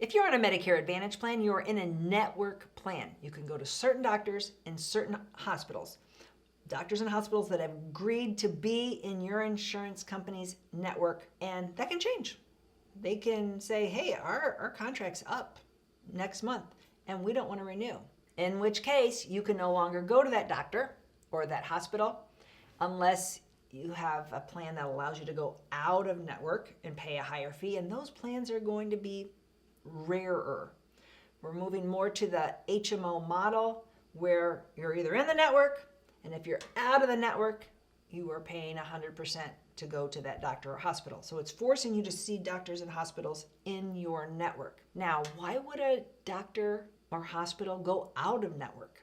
If you're on a Medicare Advantage plan, you're in a network plan. You can go to certain doctors in certain hospitals. Doctors and hospitals that have agreed to be in your insurance company's network, and that can change. They can say, hey, our contract's up next month and we don't want to renew. In which case, you can no longer go to that doctor or that hospital unless you have a plan that allows you to go out of network and pay a higher fee, and those plans are going to be rarer. We're moving more to the HMO model where you're either in the network, and if you're out of the network, you are paying 100% to go to that doctor or hospital. So it's forcing you to see doctors and hospitals in your network. Now, why would a doctor or hospital go out of network?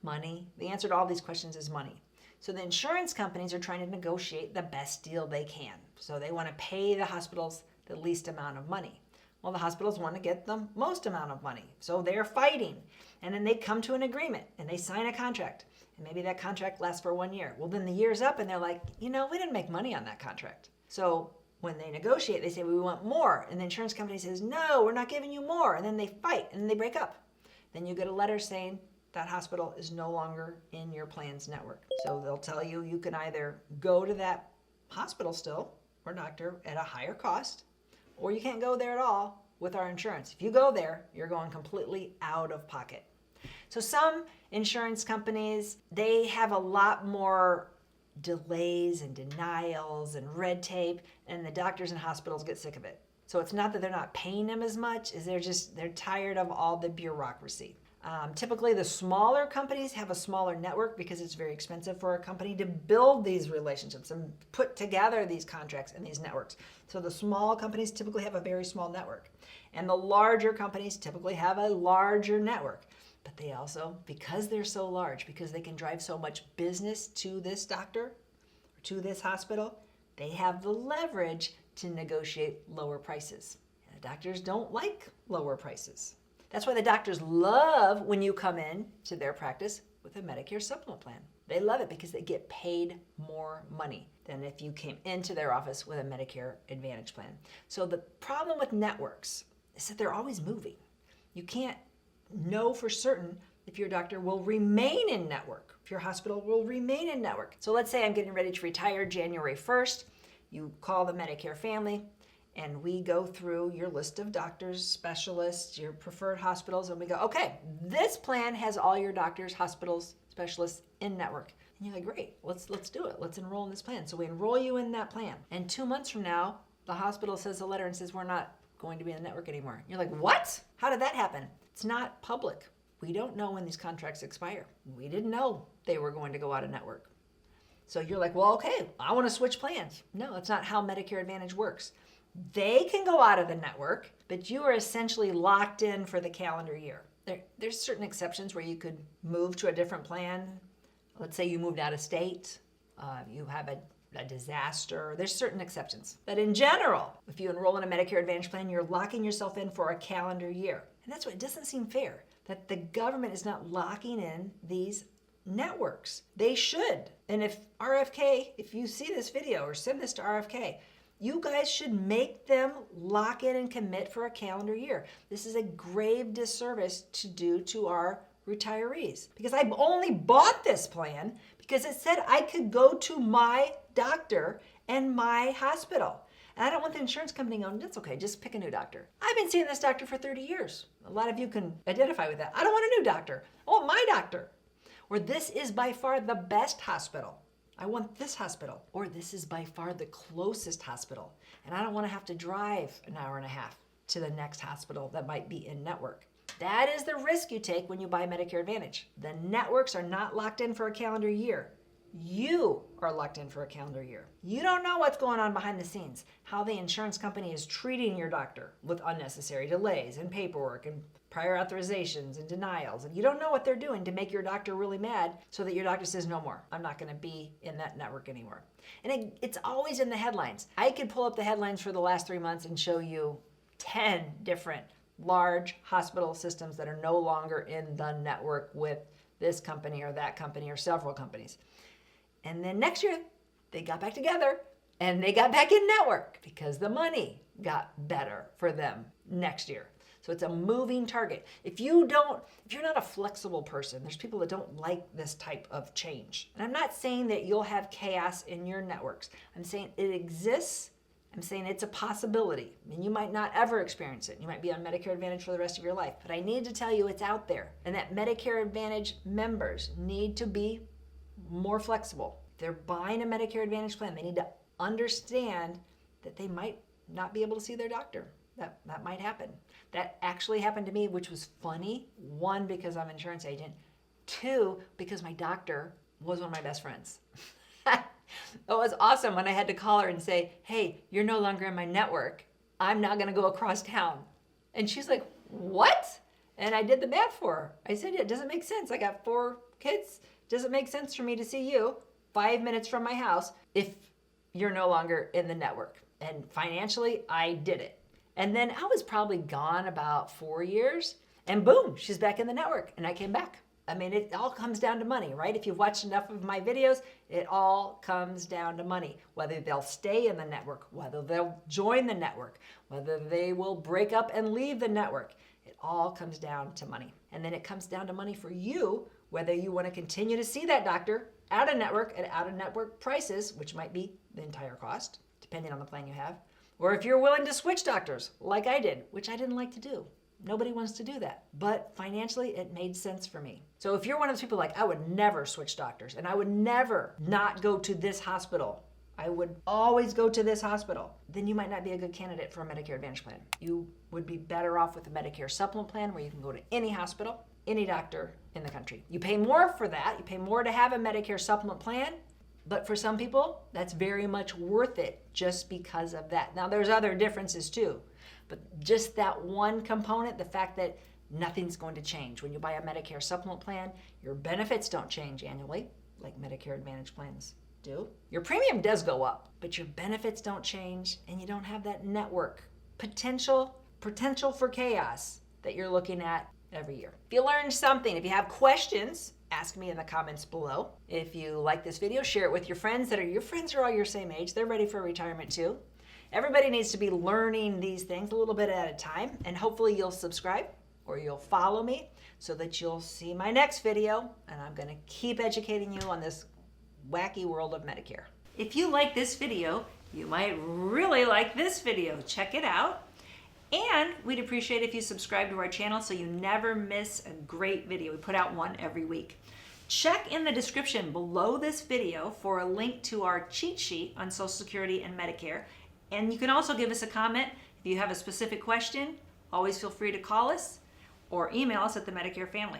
Money. The answer to all these questions is money. So the insurance companies are trying to negotiate the best deal they can. So they want to pay the hospitals the least amount of money. Well, the hospitals want to get the most amount of money. So they're fighting. And then they come to an agreement and they sign a contract. And maybe that contract lasts for 1 year. Well, then the year's up and they're like, we didn't make money on that contract. So when they negotiate, they say, we want more. And the insurance company says, no, we're not giving you more. And then they fight and then they break up. Then you get a letter saying that hospital is no longer in your plan's network. So they'll tell you, you can either go to that hospital still or doctor at a higher cost, or you can't go there at all with our insurance. If you go there, you're going completely out of pocket. So some insurance companies, they have a lot more delays and denials and red tape, and the doctors and hospitals get sick of it. So it's not that they're not paying them as much, as they're tired of all the bureaucracy. Typically, the smaller companies have a smaller network because it's very expensive for a company to build these relationships and put together these contracts and these networks. So the small companies typically have a very small network. And the larger companies typically have a larger network. But they also, because they're so large, because they can drive so much business to this doctor or to this hospital, they have the leverage to negotiate lower prices. And the doctors don't like lower prices. That's why the doctors love when you come in to their practice with a Medicare Supplement plan. They love it because they get paid more money than if you came into their office with a Medicare Advantage plan. So the problem with networks is that they're always moving. You can't know for certain if your doctor will remain in network, if your hospital will remain in network. So let's say I'm getting ready to retire January 1st. You call the Medicare Family, and we go through your list of doctors, specialists, your preferred hospitals, and we go, okay, this plan has all your doctors, hospitals, specialists in network. And you're like, great, let's do it. Let's enroll in this plan. So we enroll you in that plan. And 2 months from now, the hospital sends a letter and says, we're not going to be in the network anymore. And you're like, what? How did that happen? It's not public. We don't know when these contracts expire. We didn't know they were going to go out of network. So you're like, well, okay, I want to switch plans. No, that's not how Medicare Advantage works. They can go out of the network, but you are essentially locked in for the calendar year. There's certain exceptions where you could move to a different plan. Let's say you moved out of state, you have a disaster. There's certain exceptions. But in general, if you enroll in a Medicare Advantage plan, you're locking yourself in for a calendar year. And that's what it doesn't seem fair, that the government is not locking in these networks. They should. And if RFK, if you see this video or send this to RFK, you guys should make them lock in and commit for a calendar year. This is a grave disservice to do to our retirees. Because I only bought this plan because it said I could go to my doctor and my hospital. And I don't want the insurance company going, that's okay, just pick a new doctor. I've been seeing this doctor for 30 years. A lot of you can identify with that. I don't want a new doctor. I want my doctor. Or this is by far the best hospital. I want this hospital. Or this is by far the closest hospital. And I don't want to have to drive an hour and a half to the next hospital that might be in network. That is the risk you take when you buy Medicare Advantage. The networks are not locked in for a calendar year. You are locked in for a calendar year. You don't know what's going on behind the scenes, how the insurance company is treating your doctor with unnecessary delays and paperwork and prior authorizations and denials. And you don't know what they're doing to make your doctor really mad so that your doctor says, no more, I'm not going to be in that network anymore. And it's always in the headlines. I could pull up the headlines for the last 3 months and show you 10 different large hospital systems that are no longer in the network with this company or that company or several companies. And then next year, they got back together and they got back in network because the money got better for them next year. So it's a moving target. If you're not a flexible person, there's people that don't like this type of change. And I'm not saying that you'll have chaos in your networks. I'm saying it exists. I'm saying it's a possibility. And you might not ever experience it. You might be on Medicare Advantage for the rest of your life. But I need to tell you it's out there. And that Medicare Advantage members need to be more flexible. If they're buying a Medicare Advantage plan, they need to understand that they might not be able to see their doctor. That might happen. That actually happened to me, which was funny. 1, because I'm an insurance agent. 2, because my doctor was one of my best friends. It was awesome when I had to call her and say, hey, you're no longer in my network. I'm not going to go across town. And she's like, what? And I did the math for her. I said, yeah, it doesn't make sense. I got 4 kids. Does it make sense for me to see you 5 minutes from my house if you're no longer in the network? And financially, I did it. And then I was probably gone about 4 years, and boom, she's back in the network, and I came back. I mean, it all comes down to money, right? If you've watched enough of my videos, it all comes down to money. Whether they'll stay in the network, whether they'll join the network, whether they will break up and leave the network. It all comes down to money. And then it comes down to money for you, whether you want to continue to see that doctor out of network at out-of-network prices, which might be the entire cost, depending on the plan you have, or if you're willing to switch doctors, like I did, which I didn't like to do. Nobody wants to do that. But financially, it made sense for me. So if you're one of those people like, I would never switch doctors, and I would never not go to this hospital, I would always go to this hospital, then you might not be a good candidate for a Medicare Advantage plan. You would be better off with a Medicare Supplement plan where you can go to any hospital, any doctor in the country. You pay more for that. You pay more to have a Medicare Supplement plan. But for some people, that's very much worth it just because of that. Now, there's other differences too. But just that one component, the fact that nothing's going to change. When you buy a Medicare Supplement plan, your benefits don't change annually, like Medicare Advantage plans do. Your premium does go up, but your benefits don't change, and you don't have that network potential for chaos that you're looking at every year. If you learned something, if you have questions, ask me in the comments below. If you like this video, share it with your friends your friends are all your same age. They're ready for retirement too. Everybody needs to be learning these things a little bit at a time, and hopefully you'll subscribe or you'll follow me so that you'll see my next video, and I'm going to keep educating you on this wacky world of Medicare. If you like this video, you might really like this video. Check it out. And we'd appreciate if you subscribe to our channel so you never miss a great video. We put out one every week. Check in the description below this video for a link to our cheat sheet on Social Security and Medicare. And you can also give us a comment if you have a specific question. Always feel free to call us or email us at the Medicare Family.